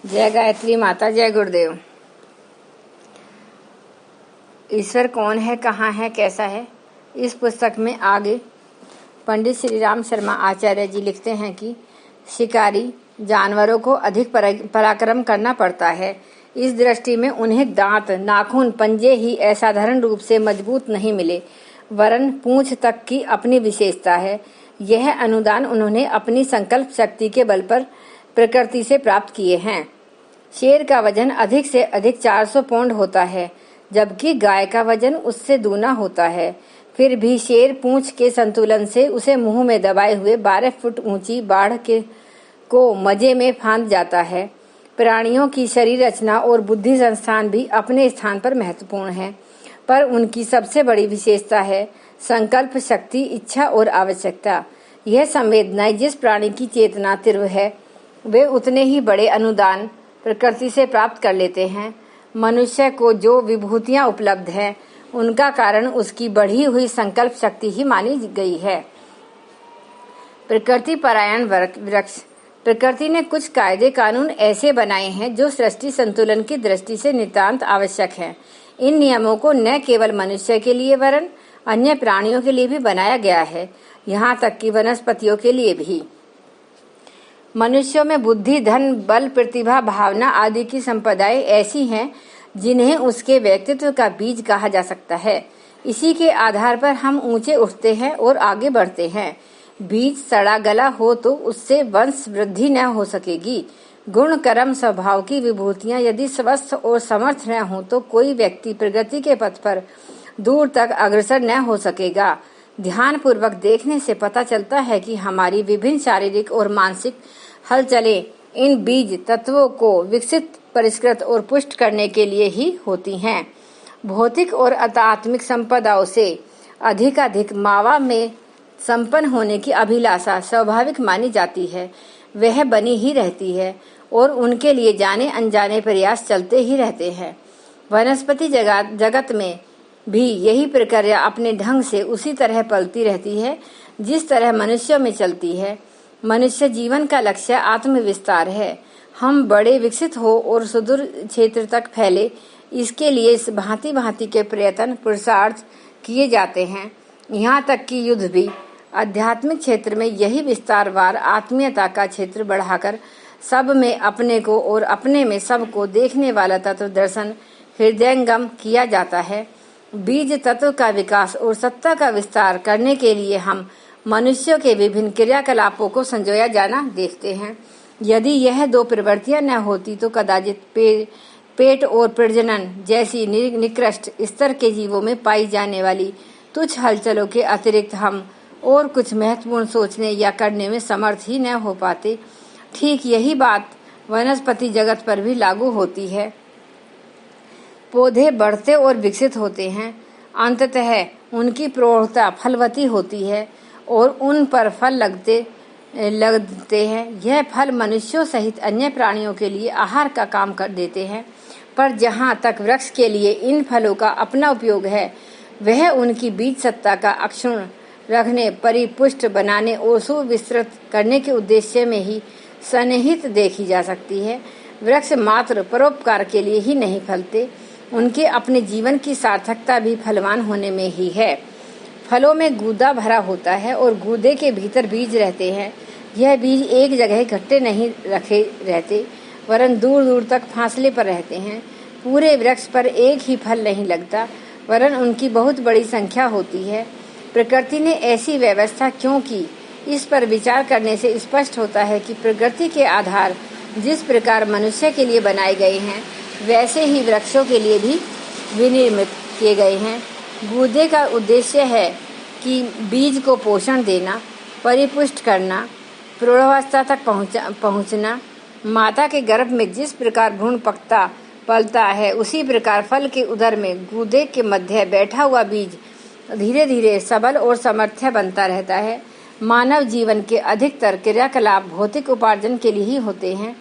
जय गायत्री माता, जय गुरुदेव। ईश्वर कौन है, कहाँ है, कैसा है? इस पुस्तक में आगे पंडित श्री राम शर्मा आचार्य जी लिखते हैं कि शिकारी जानवरों को अधिक पराक्रम करना पड़ता है। इस दृष्टि में उन्हें दांत, नाखून, पंजे ही असाधारण रूप से मजबूत नहीं मिले, वरन पूंछ तक की अपनी विशेषता है। यह अनुदान उन्होंने अपनी संकल्प शक्ति के बल पर प्रकृति से प्राप्त किए हैं। शेर का वजन अधिक से अधिक 400 पौंड होता है, जबकि गाय का वजन उससे दूना होता है। फिर भी शेर पूंछ के संतुलन से उसे मुंह में दबाए हुए 12 फुट ऊंची बाढ़ को मजे में फांद जाता है। प्राणियों की शरीर रचना और बुद्धि संस्थान भी अपने स्थान पर महत्वपूर्ण है, पर उनकी सबसे बड़ी विशेषता है संकल्प शक्ति, इच्छा और आवश्यकता। यह संवेदनाएं जिस प्राणी की चेतना तीव्र है, वे उतने ही बड़े अनुदान प्रकृति से प्राप्त कर लेते हैं। मनुष्य को जो विभूतियां उपलब्ध हैं, उनका कारण उसकी बढ़ी हुई संकल्प शक्ति ही मानी गई है। प्रकृति परायण वृक्ष। प्रकृति ने कुछ कायदे कानून ऐसे बनाए हैं जो सृष्टि संतुलन की दृष्टि से नितांत आवश्यक हैं। इन नियमों को न केवल मनुष्य के लिए वरन अन्य प्राणियों के लिए भी बनाया गया है, यहाँ तक कि वनस्पतियों के लिए भी। मनुष्यों में बुद्धि, धन, बल, प्रतिभा, भावना आदि की संपदाएं ऐसी हैं जिन्हें उसके व्यक्तित्व का बीज कहा जा सकता है। इसी के आधार पर हम ऊंचे उठते हैं और आगे बढ़ते हैं। बीज सड़ा गला हो तो उससे वंश वृद्धि न हो सकेगी। गुण, कर्म, स्वभाव की विभूतियां यदि स्वस्थ और समर्थ न हो तो कोई व्यक्ति प्रगति के पथ पर दूर तक अग्रसर न हो सकेगा। ध्यान पूर्वक देखने से पता चलता है कि हमारी विभिन्न शारीरिक और मानसिक हलचलें इन बीज तत्वों को विकसित, परिष्कृत और पुष्ट करने के लिए ही होती हैं। भौतिक और आध्यात्मिक संपदाओं से अधिकाधिक मावा में संपन्न होने की अभिलाषा स्वाभाविक मानी जाती है। वह बनी ही रहती है और उनके लिए जाने अनजाने प्रयास चलते ही रहते हैं। वनस्पति जगत में भी यही प्रक्रिया अपने ढंग से उसी तरह पलती रहती है जिस तरह मनुष्यों में चलती है। मनुष्य जीवन का लक्ष्य आत्मविस्तार है। हम बड़े विकसित हो और सुदूर क्षेत्र तक फैले, इसके लिए भांति भांति के प्रयत्न पुरुषार्थ किए जाते हैं। यहाँ तक कि युद्ध भी। आध्यात्मिक क्षेत्र में यही विस्तारवार आत्मीयता का क्षेत्र बढ़ाकर सब में अपने को और अपने में सब को देखने वाला तत्व दर्शन हृदयंगम किया जाता है। बीज तत्व का विकास और सत्ता का विस्तार करने के लिए हम मनुष्यों के विभिन्न क्रियाकलापों को संजोया जाना देखते हैं। यदि यह दो प्रवृत्तियां न होती तो कदाचित पेट और प्रजनन जैसी निकृष्ट स्तर के जीवों में पाई जाने वाली तुच्छ हलचलों के अतिरिक्त हम और कुछ महत्वपूर्ण सोचने या करने में समर्थ ही न हो पाते। ठीक यही बात वनस्पति जगत पर भी लागू होती है। पौधे बढ़ते और विकसित होते हैं, अंततः उनकी प्रौढ़ता फलवती होती है और उन पर फल लगते हैं। यह फल मनुष्यों सहित अन्य प्राणियों के लिए आहार का काम कर देते हैं, पर जहाँ तक वृक्ष के लिए इन फलों का अपना उपयोग है, वह उनकी बीज सत्ता का अक्षुण्ण रखने, परिपुष्ट बनाने और सुविस्तृत करने के उद्देश्य में ही सन्निहित देखी जा सकती है। वृक्ष मात्र परोपकार के लिए ही नहीं फलते, उनके अपने जीवन की सार्थकता भी फलवान होने में ही है। फलों में गूदा भरा होता है और गूदे के भीतर बीज रहते हैं। यह बीज एक जगह इकट्ठे नहीं रखे रहते, वरन दूर दूर तक फासले पर रहते हैं। पूरे वृक्ष पर एक ही फल नहीं लगता, वरन उनकी बहुत बड़ी संख्या होती है। प्रकृति ने ऐसी व्यवस्था क्यों की, इस पर विचार करने से स्पष्ट होता है कि प्रकृति के आधार जिस प्रकार मनुष्य के लिए बनाए गए हैं, वैसे ही वृक्षों के लिए भी विनिर्मित किए गए हैं। गूदे का उद्देश्य है कि बीज को पोषण देना, परिपुष्ट करना, प्रौढ़ावस्था तक पहुंचना। माता के गर्भ में जिस प्रकार भ्रूण पलता है, उसी प्रकार फल के उदर में गूदे के मध्य बैठा हुआ बीज धीरे धीरे सबल और समर्थ्य बनता रहता है। मानव जीवन के अधिकतर क्रियाकलाप भौतिक उपार्जन के लिए ही होते हैं।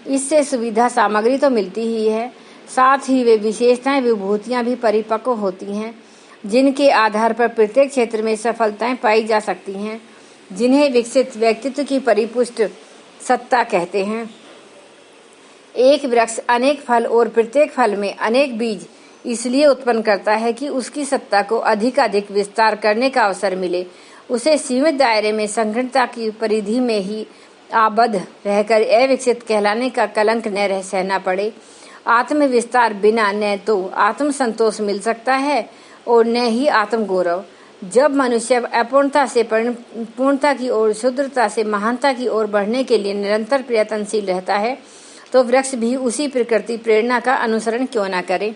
इससे सुविधा सामग्री तो मिलती ही है, साथ ही वे विशेषताएं, विभूतियां भी परिपक्व होती हैं, जिनके आधार पर प्रत्येक क्षेत्र में सफलताएं पाई जा सकती हैं, जिन्हें विकसित व्यक्तित्व की परिपुष्ट सत्ता कहते हैं। एक वृक्ष अनेक फल और प्रत्येक फल में अनेक बीज इसलिए उत्पन्न करता है कि उसकी सत्ता को अधिक विस्तार करने का अवसर मिले। उसे सीमित दायरे में संकीर्णता की परिधि में ही आबद्ध रहकर अविकसित कहलाने का कलंक न रह सहना पड़े। आत्म विस्तार बिना न तो आत्म संतोष मिल सकता है और न ही आत्म गौरव। जब मनुष्य अपूर्णता से पूर्णता की ओर, शुद्धता से महानता की ओर बढ़ने के लिए निरंतर प्रयत्नशील रहता है, तो वृक्ष भी उसी प्रकृति प्रेरणा का अनुसरण क्यों न करे।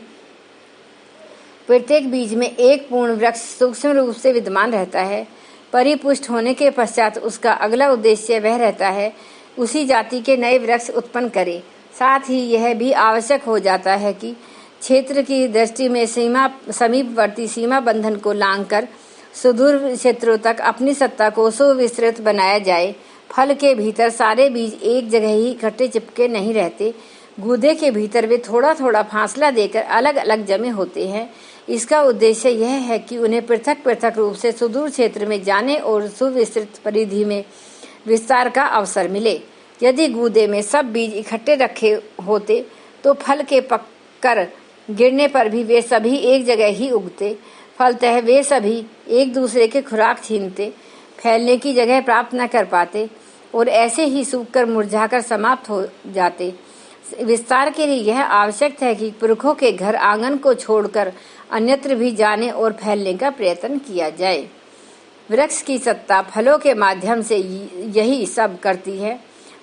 प्रत्येक बीज में एक पूर्ण वृक्ष सूक्ष्म रूप से विद्यमान रहता है। परिपुष्ट होने के पश्चात उसका अगला उद्देश्य वह रहता है उसी जाति के नए वृक्ष उत्पन्न करे। साथ ही यह भी आवश्यक हो जाता है कि क्षेत्र की दृष्टि में समीपवर्ती सीमा बंधन को लांघकर सुदूर क्षेत्रों तक अपनी सत्ता को सुविस्तृत बनाया जाए। फल के भीतर सारे बीज एक जगह ही इकट्ठे चिपके नहीं रहते। गूदे के भीतर वे थोड़ा थोड़ा फासला देकर अलग अलग जमे होते हैं। इसका उद्देश्य यह है कि उन्हें पृथक पृथक रूप से सुदूर क्षेत्र में जाने और सुविस्तृत परिधि में विस्तार का अवसर मिले। यदि गूदे में सब बीज इकट्ठे रखे होते तो फल के पककर गिरने पर भी वे सभी एक जगह ही उगते। फलतः वे सभी एक दूसरे के खुराक छीनते, फैलने की जगह प्राप्त न कर पाते और ऐसे ही सूखकर मुरझाकर समाप्त हो जाते। विस्तार के लिए यह आवश्यक है कि पुरखों के घर आंगन को छोड़कर अन्यत्र भी जाने और फैलने का प्रयत्न किया जाए। वृक्ष की सत्ता फलों के माध्यम से यही सब करती है।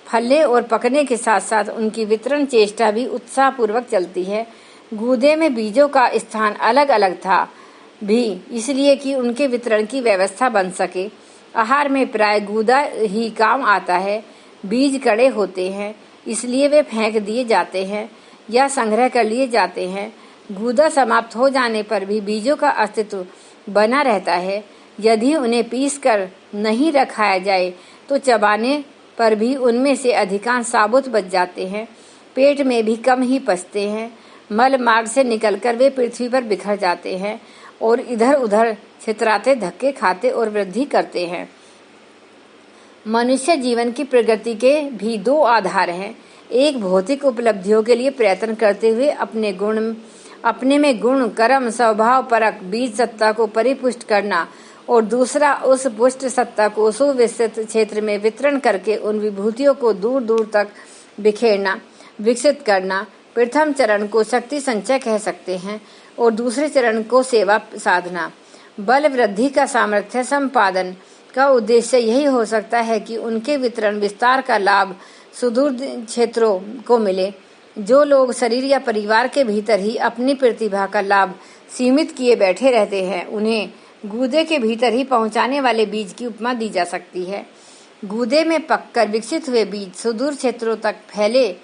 फलने और पकने के साथ साथ उनकी वितरण चेष्टा भी उत्साहपूर्वक चलती है। गूदे में बीजों का स्थान अलग अलग था भी इसलिए कि उनके वितरण की व्यवस्था बन सके। आहार में प्राय गूदा ही काम आता है। बीज कड़े होते हैं इसलिए वे फेंक दिए जाते हैं या संग्रह कर लिए जाते हैं। गूदा समाप्त हो जाने पर भी बीजों का अस्तित्व बना रहता है। यदि उन्हें पीस कर नहीं रखाया जाए तो चबाने पर भी उनमें से अधिकांश साबुत बच जाते हैं। पेट में भी कम ही पचते हैं। मल मार्ग से निकलकर वे पृथ्वी पर बिखर जाते हैं और इधर उधर छितराते धक्के खाते और वृद्धि करते हैं। मनुष्य जीवन की प्रगति के भी दो आधार हैं। एक भौतिक उपलब्धियों के लिए प्रयत्न करते हुए अपने में गुण कर्म स्वभाव परक बीज सत्ता को परिपुष्ट करना और दूसरा उस पुष्ट सत्ता को सुविस्तृत क्षेत्र में वितरण करके उन विभूतियों को दूर दूर तक बिखेरना विकसित करना। प्रथम चरण को शक्ति संचय कह सकते हैं और दूसरे चरण को सेवा साधना। बल वृद्धि का सामर्थ्य संपादन का उद्देश्य यही हो सकता है कि उनके वितरण विस्तार का लाभ सुदूर क्षेत्रों को मिले। जो लोग शरीर या परिवार के भीतर ही अपनी प्रतिभा का लाभ सीमित किए बैठे रहते हैं उन्हें गूदे के भीतर ही पहुंचाने वाले बीज की उपमा दी जा सकती है। गूदे में पककर विकसित हुए बीज सुदूर क्षेत्रों तक फैले,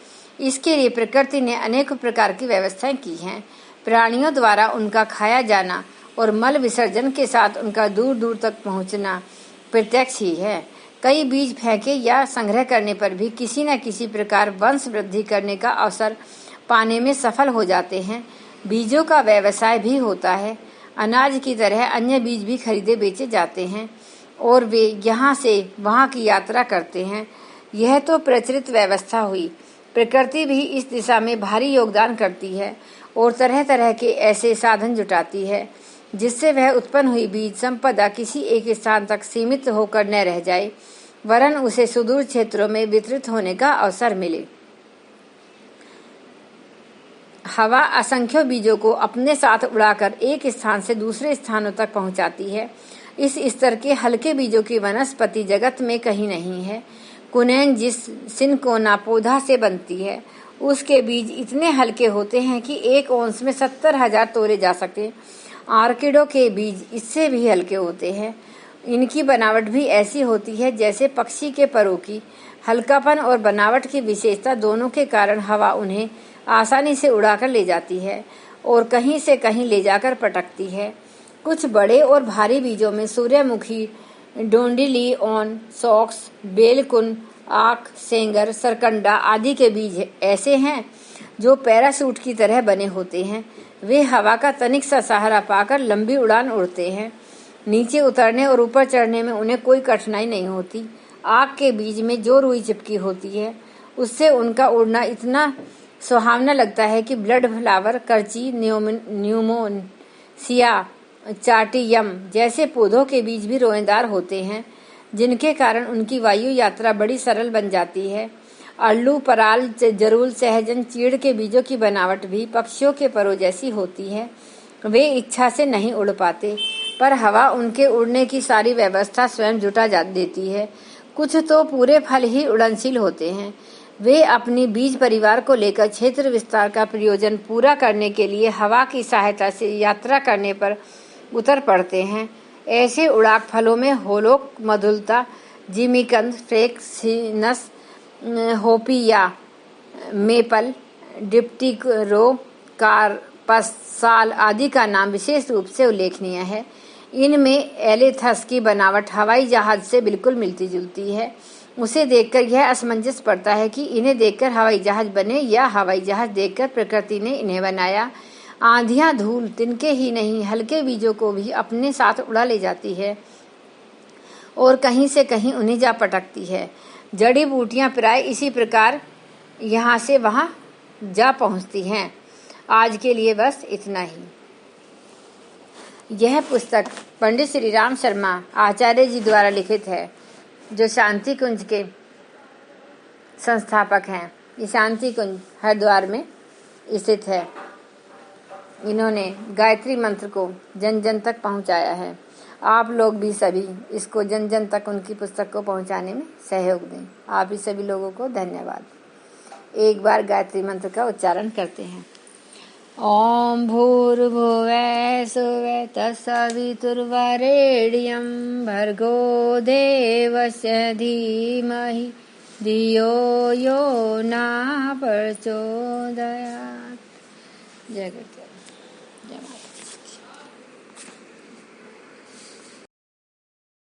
इसके लिए प्रकृति ने अनेक प्रकार की व्यवस्थाएं की हैं। प्राणियों द्वारा उनका खाया जाना और मल विसर्जन के साथ उनका दूर दूर तक पहुंचना प्रत्यक्ष ही है। कई बीज फेंके या संग्रह करने पर भी किसी न किसी प्रकार वंश वृद्धि करने का अवसर पाने में सफल हो जाते हैं। बीजों का व्यवसाय भी होता है। अनाज की तरह अन्य बीज भी खरीदे बेचे जाते हैं और वे यहाँ से वहाँ की यात्रा करते हैं। यह तो प्रचलित व्यवस्था हुई। प्रकृति भी इस दिशा में भारी योगदान करती है और तरह तरह के ऐसे साधन जुटाती है जिससे वह उत्पन्न हुई बीज संपदा किसी एक स्थान तक सीमित होकर न रह जाए, वरन उसे सुदूर क्षेत्रों में वितरित होने का अवसर मिले। हवा असंख्यों बीजों को अपने साथ उड़ाकर एक स्थान से दूसरे स्थानों तक पहुंचाती है। इस स्तर के हल्के बीजों की वनस्पति जगत में कहीं नहीं है। कुनैन जिस सिनकोना पौधा से बनती है उसके बीज इतने हल्के होते हैं कि एक औंस में 70,000 तोले जा सकते। आर्किडों के बीज इससे भी हल्के होते हैं। इनकी बनावट भी ऐसी होती है जैसे पक्षी के परों की। हल्कापन और बनावट की विशेषता दोनों के कारण हवा उन्हें आसानी से उड़ाकर ले जाती है और कहीं से कहीं ले जाकर पटकती है। कुछ बड़े और भारी बीजों में सूर्यमुखी, डोंडिलिओन, सॉक्स, बेलकुन, आक, सेंगर, सरकंडा आदि के बीज ऐसे हैं जो पैराशूट की तरह बने होते हैं। वे हवा का तनिक सा सहारा पाकर लंबी उड़ान उड़ते हैं। नीचे उतरने और ऊपर चढ़ने में उन्हें कोई कठिनाई नहीं होती। आग के बीज में जो रुई चिपकी होती है उससे उनका उड़ना इतना सुहावना लगता है कि ब्लड फ्लावर, करची, न्यूमोसिया, चाटियम जैसे पौधों के बीज भी रोएदार होते हैं, जिनके कारण उनकी वायु यात्रा बड़ी सरल बन जाती है। अल्लू, पराल, जरूल, सहजन, चीड़ के बीजों की बनावट भी पक्षियों के परों जैसी होती है। वे इच्छा से नहीं उड़ पाते, पर हवा उनके उड़ने की सारी व्यवस्था स्वयं जुटा देती है। कुछ तो पूरे फल ही उड़नशील होते हैं। वे अपनी बीज परिवार को लेकर क्षेत्र विस्तार का प्रयोजन पूरा करने के लिए हवा की सहायता से यात्रा करने पर उतर पड़ते हैं। ऐसे उड़ाक फलों में होलोक, मधुलता, जिमीकंद, फ्रेक्सिनस, होपिया, मेपल, डिप्टिरो, कार्पस, साल आदि का नाम विशेष रूप से उल्लेखनीय है। इनमें एलेथस की बनावट हवाई जहाज से बिल्कुल मिलती जुलती है। उसे देखकर यह असमंजस पड़ता है कि इन्हें देखकर हवाई जहाज बने या हवाई जहाज देखकर प्रकृति ने इन्हें बनाया। आंधियां, धूल तिनके ही नहीं हल्के बीजों को भी अपने साथ उड़ा ले जाती है और कहीं से कहीं उन्हें जा पटकती है। जड़ी बूटियां प्राय इसी प्रकार यहाँ से वहां जा पहुंचती हैं। आज के लिए बस इतना ही। यह पुस्तक पंडित श्री राम शर्मा आचार्य जी द्वारा लिखित है, जो शांति कुंज के संस्थापक हैं। ये शांति कुंज हरिद्वार में स्थित है। इन्होंने गायत्री मंत्र को जन जन तक पहुंचाया है। आप लोग भी सभी इसको जन जन तक उनकी पुस्तक को पहुंचाने में सहयोग दें। आप ही सभी लोगों को धन्यवाद। एक बार गायत्री मंत्र का उच्चारण करते हैं। ओम भूर्भुवः सुवः तत्सवितुर्वरेण्यं भर्गो देवस्य धीमहि धियो यो न प्रचोदयात्। जय गुरुदेव। जय माता।